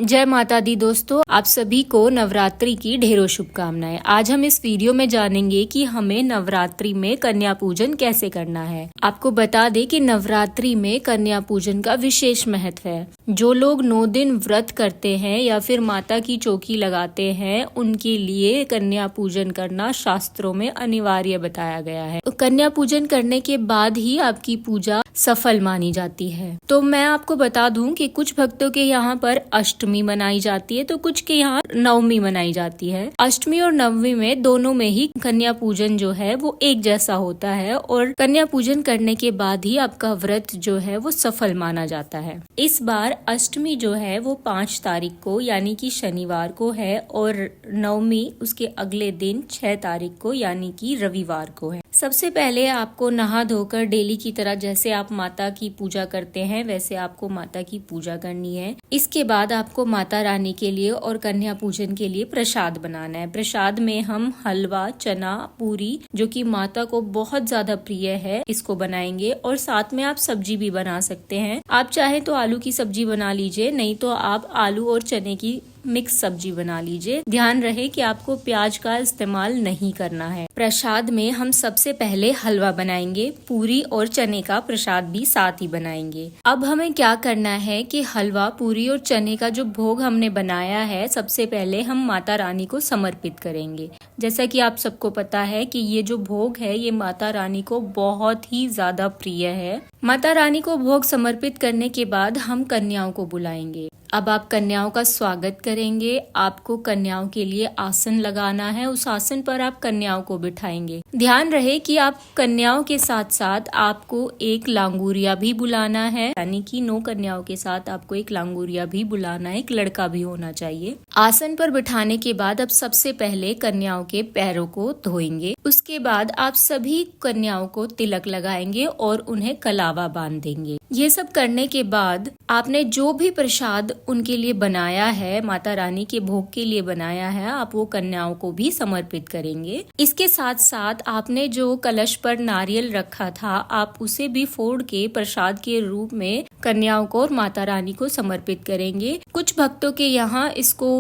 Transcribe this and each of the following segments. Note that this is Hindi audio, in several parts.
जय माता दी दोस्तों, आप सभी को नवरात्रि की ढेरों शुभकामनाएं। आज हम इस वीडियो में जानेंगे कि हमें नवरात्रि में कन्या पूजन कैसे करना है। आपको बता दें कि नवरात्रि में कन्या पूजन का विशेष महत्व है। जो लोग 9 दिन व्रत करते हैं या फिर माता की चौकी लगाते हैं, उनके लिए कन्या पूजन करना शास्त्रों में अनिवार्य बताया गया है। कन्या पूजन करने के बाद ही आपकी पूजा सफल मानी जाती है। तो मैं आपको बता दूं कि कुछ भक्तों के यहाँ पर अष्टमी मनाई जाती है तो कुछ के यहाँ नवमी मनाई जाती है। अष्टमी और नवमी में दोनों में ही कन्या पूजन जो है वो एक जैसा होता है और कन्या पूजन करने के बाद ही आपका व्रत जो है वो सफल माना जाता है। इस बार अष्टमी जो है वो 5 तारीख को यानी कि शनिवार को है और नवमी उसके अगले दिन 6 तारीख को यानी कि रविवार को है। सबसे पहले आपको नहा धोकर डेली की तरह जैसे आप माता की पूजा करते हैं वैसे आपको माता की पूजा करनी है। इसके बाद आपको माता रानी के लिए और कन्या पूजन के लिए प्रसाद बनाना है। प्रसाद में हम हलवा, चना, पूरी जो कि माता को बहुत ज्यादा प्रिय है, इसको बनाएंगे और साथ में आप सब्जी भी बना सकते हैं। आप चाहे तो आलू की सब्जी बना लीजिए, नहीं तो आप आलू और चने की मिक्स सब्जी बना लीजिए। ध्यान रहे कि आपको प्याज का इस्तेमाल नहीं करना है। प्रसाद में हम सबसे पहले हलवा बनाएंगे, पूरी और चने का प्रसाद भी साथ ही बनाएंगे। अब हमें क्या करना है कि हलवा, पूरी और चने का जो भोग हमने बनाया है, सबसे पहले हम माता रानी को समर्पित करेंगे। जैसा कि आप सबको पता है कि ये जो भोग है ये माता रानी को बहुत ही ज्यादा प्रिय है। माता रानी को भोग समर्पित करने के बाद हम कन्याओं को बुलाएंगे। अब आप कन्याओं का स्वागत करेंगे। आपको कन्याओं के लिए आसन लगाना है, उस आसन पर आप कन्याओं को बिठाएंगे। ध्यान रहे कि आप कन्याओं के साथ साथ आपको एक लांगुरिया भी बुलाना है, यानी कि 9 कन्याओं के साथ आपको एक लांगुरिया भी बुलाना है, एक लड़का भी होना चाहिए। आसन पर बिठाने के बाद अब सबसे पहले कन्याओं के पैरों को धोएंगे। उसके बाद आप सभी कन्याओं को तिलक लगाएंगे और उन्हें कलावा बांध देंगे। ये सब करने के बाद आपने जो भी प्रसाद उनके लिए बनाया है, माता रानी के भोग के लिए बनाया है, आप वो कन्याओं को भी समर्पित करेंगे। इसके साथ साथ आपने जो कलश पर नारियल रखा था, आप उसे भी फोड़ के प्रसाद के रूप में कन्याओं को और माता रानी को समर्पित करेंगे। कुछ भक्तों के यहाँ इसको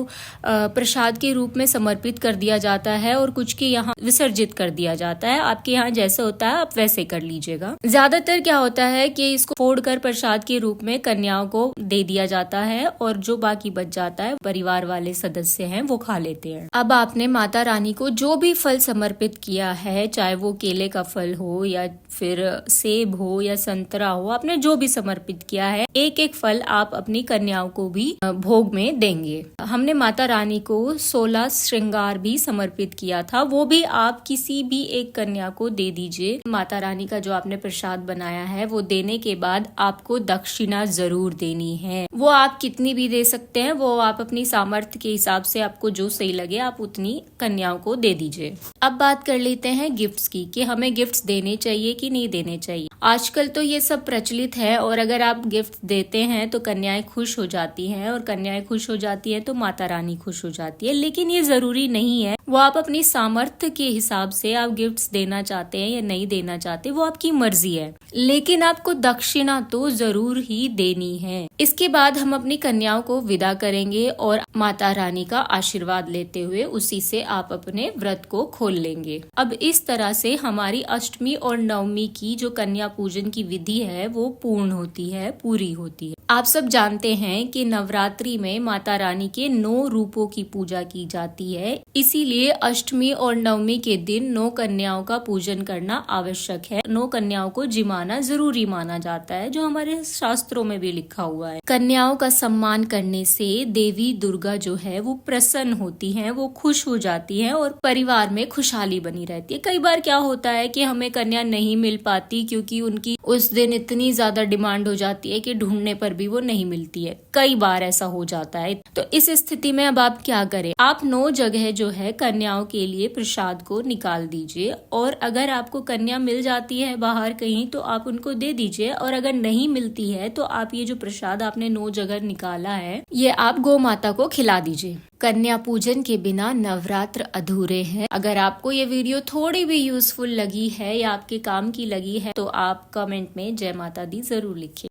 प्रसाद के रूप में समर्पित कर दिया जाता है और कुछ के यहाँ विसर्जित कर दिया जाता है। आपके यहाँ जैसे होता है आप वैसे कर लीजिएगा। ज्यादातर क्या होता है कि इसको फोड़कर प्रसाद के रूप में कन्याओं को दे दिया जाता है और जो बाकी बच जाता है परिवार वाले सदस्य हैं वो खा लेते हैं। अब आपने माता रानी को जो भी फल समर्पित किया है, चाहे वो केले का फल हो या फिर सेब हो या संतरा हो, आपने जो भी समर्पित किया है, एक एक फल आप अपनी कन्याओं को भी भोग में देंगे। हमने माता रानी को 16 श्रृंगार भी समर्पित किया था, वो भी आप किसी भी एक कन्या को दे दीजिए। माता रानी का जो आपने प्रसाद बनाया है वो देने के बाद आपको दक्षिणा जरूर देनी है। वो आप कितनी भी दे सकते हैं, वो आप अपनी सामर्थ्य के हिसाब से आपको जो सही लगे आप उतनी कन्याओं को दे दीजिए। अब बात कर लेते हैं गिफ्ट्स की कि हमें गिफ्ट्स देने चाहिए कि नहीं देने चाहिए। आजकल तो ये सब प्रचलित है और अगर आप गिफ्ट देते हैं तो कन्याएं खुश हो जाती हैं और कन्याएं खुश हो जाती हैं तो माता रानी खुश हो जाती है। लेकिन ये जरूरी नहीं है, वो आप अपनी सामर्थ्य के हिसाब से आप गिफ्ट्स देना चाहते हैं या नहीं देना चाहते, वो आपकी मर्जी है। लेकिन आपको दक्षिणा तो जरूर ही देनी है। इसके बाद हम अपनी कन्याओं को विदा करेंगे और माता रानी का आशीर्वाद लेते हुए उसी से आप अपने व्रत को खोल लेंगे। अब इस तरह से हमारी अष्टमी और नवमी की जो कन्या पूजन की विधि है वो पूर्ण होती है, पूरी होती है। आप सब जानते हैं कि नवरात्रि में माता रानी के 9 रूपों की पूजा की जाती है, इसीलिए अष्टमी और नवमी के दिन 9 कन्याओं का पूजन करना आवश्यक है। 9 कन्याओं को जिमाना जरूरी माना जाता है, जो हमारे शास्त्रों में भी लिखा हुआ है। कन्याओं का सम्मान करने से देवी दुर्गा जो है वो प्रसन्न होती हैं, वो खुश हो जाती हैं और परिवार में खुशहाली बनी रहती है। कई बार क्या होता है कि हमें कन्या नहीं मिल पाती क्योंकि उनकी उस दिन इतनी ज्यादा डिमांड हो जाती है कि ढूंढने पर भी वो नहीं मिलती है। कई बार ऐसा हो जाता है। तो इस स्थिति में अब आप क्या करें, आप 9 जगह जो है कन्याओं के लिए प्रसाद को निकाल दीजिए और अगर आपको कन्या मिल जाती है बाहर कहीं तो आप उनको दे दीजिए और अगर नहीं मिलती है तो आप ये जो प्रसाद आपने 9 जगह निकाला है ये आप गौ माता को खिला दीजिए। कन्या पूजन के बिना नवरात्र अधूरे हैं। अगर आपको ये वीडियो थोड़ी भी यूजफुल लगी है या आपके काम की लगी है तो आप कमेंट में जय माता दी जरूर लिखिए।